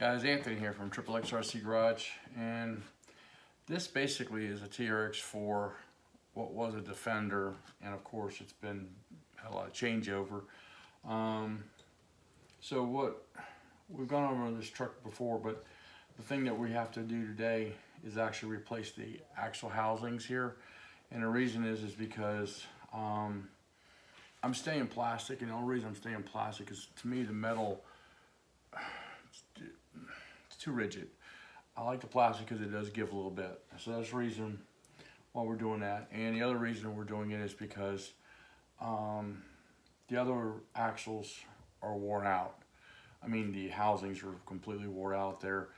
Guys, Anthony here from XXX Garage, and this basically is a TRX4, what was a Defender, and of course it's been had a lot of changeover. So what we've gone over this truck before, but the thing that we have to do today is actually replace the axle housings here, and the reason is because I'm staying plastic, and the only reason I'm staying plastic is, to me, the metal, it's too rigid. I like the plastic because it does give a little bit. So that's the reason why we're doing that. And the other reason we're doing it is because the other axles are worn out. I mean, the housings are completely wore out. They're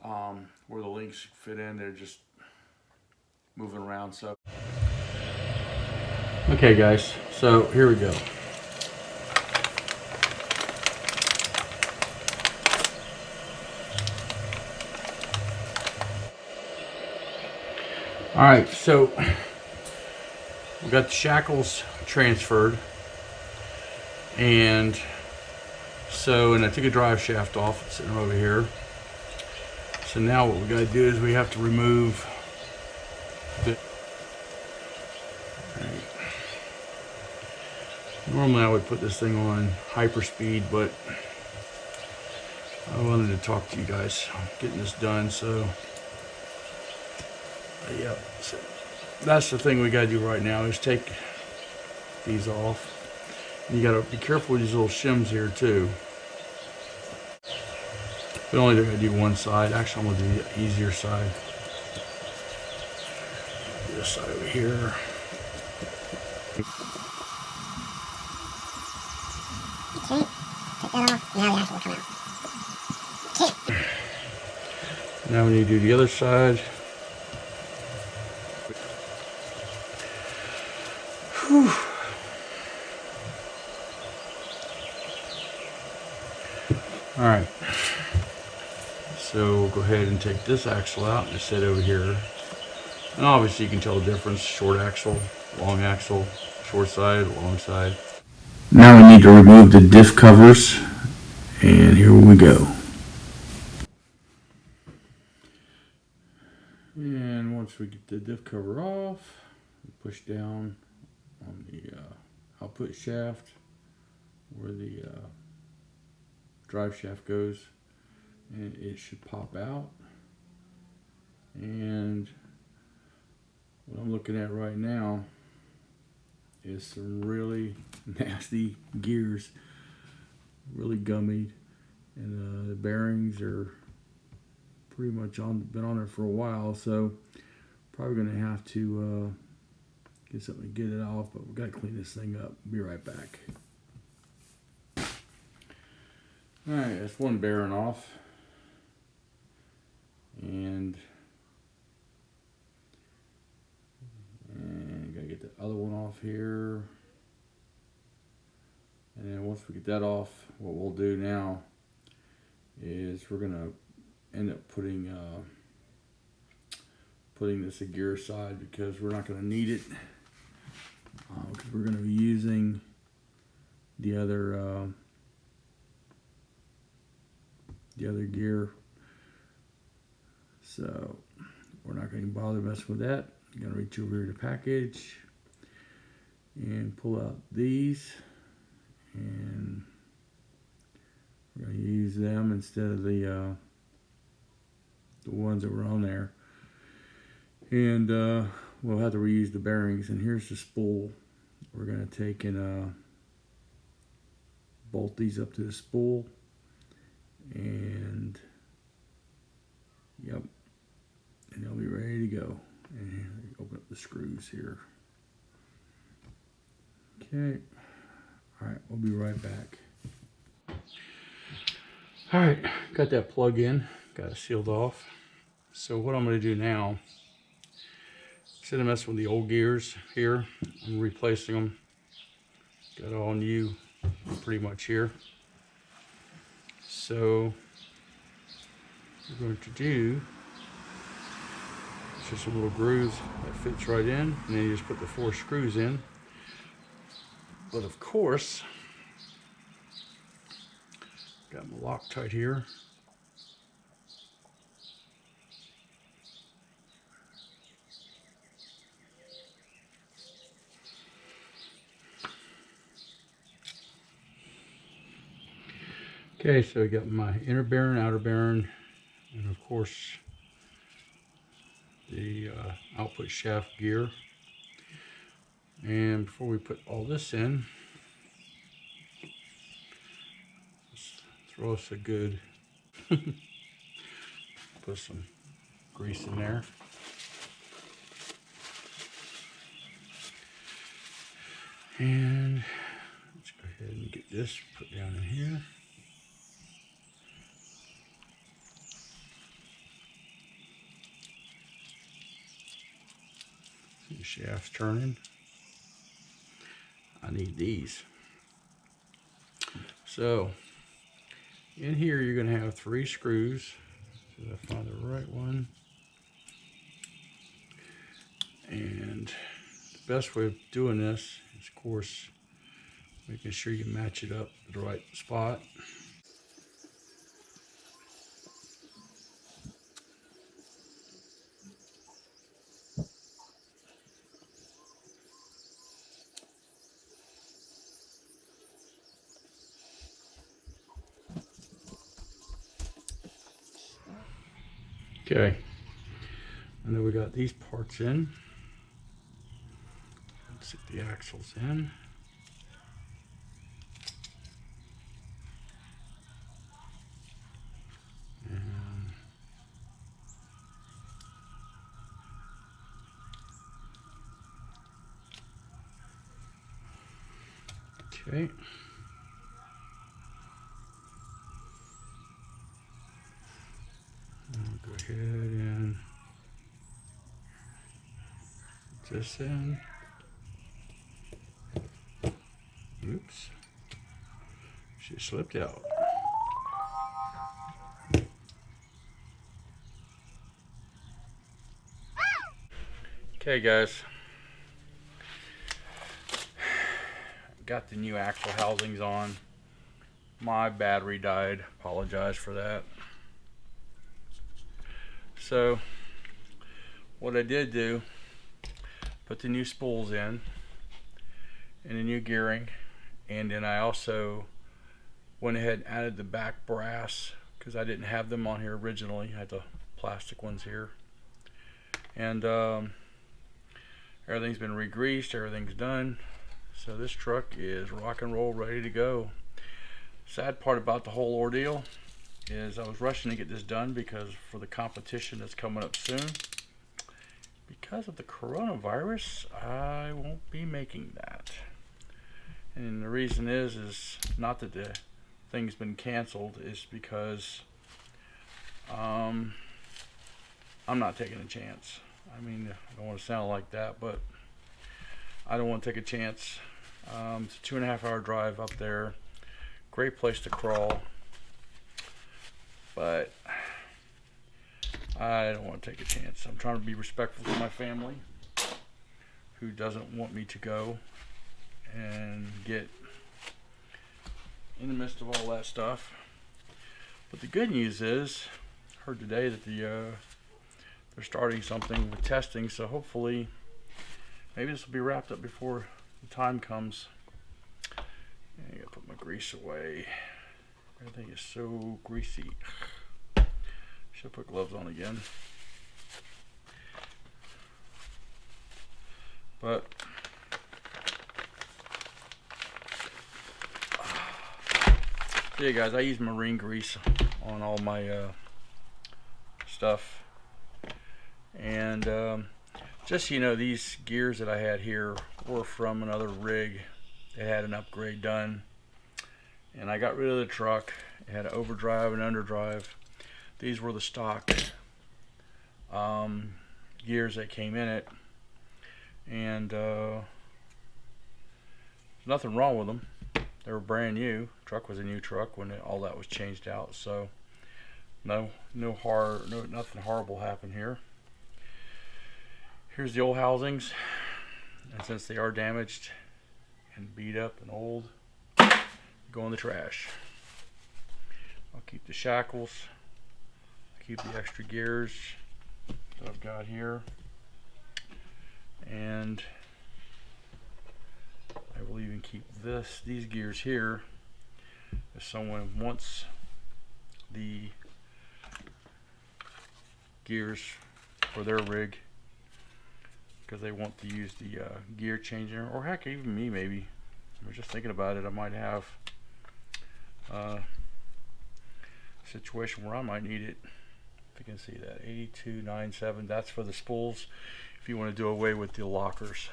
where the links fit in, they're just moving around. So okay guys, so here we go. All right, so we got the shackles transferred, and I took a drive shaft off. It's sitting over here. So now what we got to do is we have to remove the. Normally I would put this thing on hyperspeed, but I wanted to talk to you guys getting this done. So yeah, so that's the thing we got to do right now, is take these off. And you got to be careful with these little shims here too. But only got to do one side. Actually, I'm going to do the easier side. This side over here. Okay, take that off. Now the axle will come out. Okay. Now we need to do the other side. Whew. All right. So we'll go ahead and take this axle out and set it over here. And obviously you can tell the difference: short axle, long axle, short side, long side. Now we need to remove the diff covers, and here we go. And once we get the diff cover off, we push down on the output shaft where the drive shaft goes, and it should pop out. And what I'm looking at right now is some really nasty gears, really gummied, and the bearings are pretty much been on there for a while, so probably going to have to get something to get it off, but we've got to clean this thing up. Be right back. Alright, that's one bearing off, and gotta get the other one off here. And then once we get that off, what we'll do now is we're gonna end up putting this a gear side, because we're not gonna need it, because we're gonna be using the other gear. So we're not going to bother messing with that. I'm going to reach over here to package and pull out these, and we're going to use them instead of the ones that were on there. And we'll have to reuse the bearings. And here's the spool. We're going to take and bolt these up to the spool. And yep, and they'll be ready to go. And open up the screws here. Okay, all right, we'll be right back. All right, got that plug in, got it sealed off. So what I'm going to do now, instead of messing with the old gears here, I'm replacing them. Got all new pretty much here. So what we're going to do, it's just a little groove that fits right in, and then you just put the 4 screws in. But of course, got my Loctite here. Okay, so I got my inner bearing, outer bearing, and of course the output shaft gear. And before we put all this in, let's throw us a good, put some grease in there. And let's go ahead and get this put down in here. See the shaft's turning. I need these. So in here you're going to have 3 screws. So I find the right one. And the best way of doing this is, of course, making sure you match it up at the right spot. Okay, and then we got these parts in. Let's get the axles in. And okay. I'll go ahead and put this in. Oops. She slipped out. Okay guys, got the new axle housings on. My battery died, apologize for that. So what I did do, put the new spools in and the new gearing, and then I also went ahead and added the back brass because I didn't have them on here originally. I had the plastic ones here, and everything's been re-greased, everything's done. So this truck is rock and roll, ready to go. Sad part about the whole ordeal is I was rushing to get this done because for the competition that's coming up soon. Because of the coronavirus, I won't be making that. And the reason is not that the thing's been canceled, is because I'm not taking a chance. I mean, I don't want to sound like that, but I don't want to take a chance. It's a 2.5 hour drive up there. Great place to crawl, but I don't want to take a chance. I'm trying to be respectful to my family, who doesn't want me to go and get in the midst of all that stuff. But the good news is, I heard today that they're starting something with testing, so hopefully maybe this will be wrapped up before the time comes. I gotta put my grease away. Everything is so greasy. Should put gloves on again. But so yeah guys, I use marine grease on all my stuff. And just so you know, these gears that I had here were from another rig. They had an upgrade done, and I got rid of the truck. It had an overdrive and underdrive. These were the stock gears that came in it, and nothing wrong with them. They were brand new. Truck was a new truck when all that was changed out. So nothing horrible happened here. Here's the old housings, and since they are damaged and beat up and old, go in the trash. I'll keep the shackles, keep the extra gears that I've got here, and I will even keep these gears here if someone wants the gears for their rig because they want to use the gear changer, or heck, even me maybe. I was just thinking about it. I might have a situation where I might need it. If you can see that 8297, that's for the spools if you want to do away with the lockers.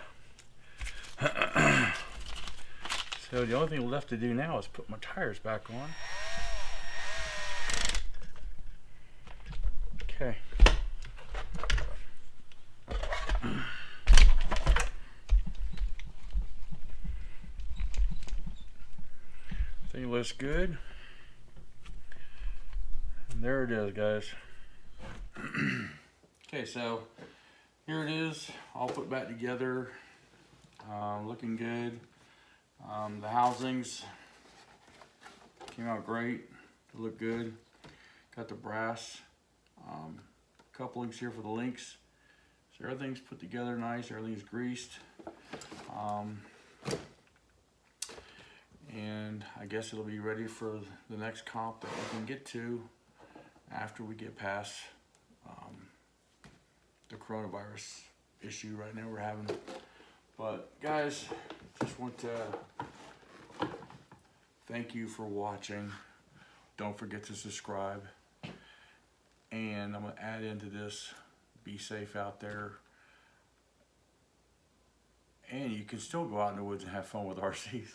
So the only thing left to do now is put my tires back on. Okay. Thing looks good. And there it is, guys. Okay, so here it is, all put back together, looking good. The housings came out great, they look good. Got the brass couplings here for the links, so everything's put together nice, everything's greased. And I guess it'll be ready for the next comp that we can get to after we get past the coronavirus issue right now we're having. But guys, just want to thank you for watching. Don't forget to subscribe, and I'm going to add into this, be safe out there, and you can still go out in the woods and have fun with RCs.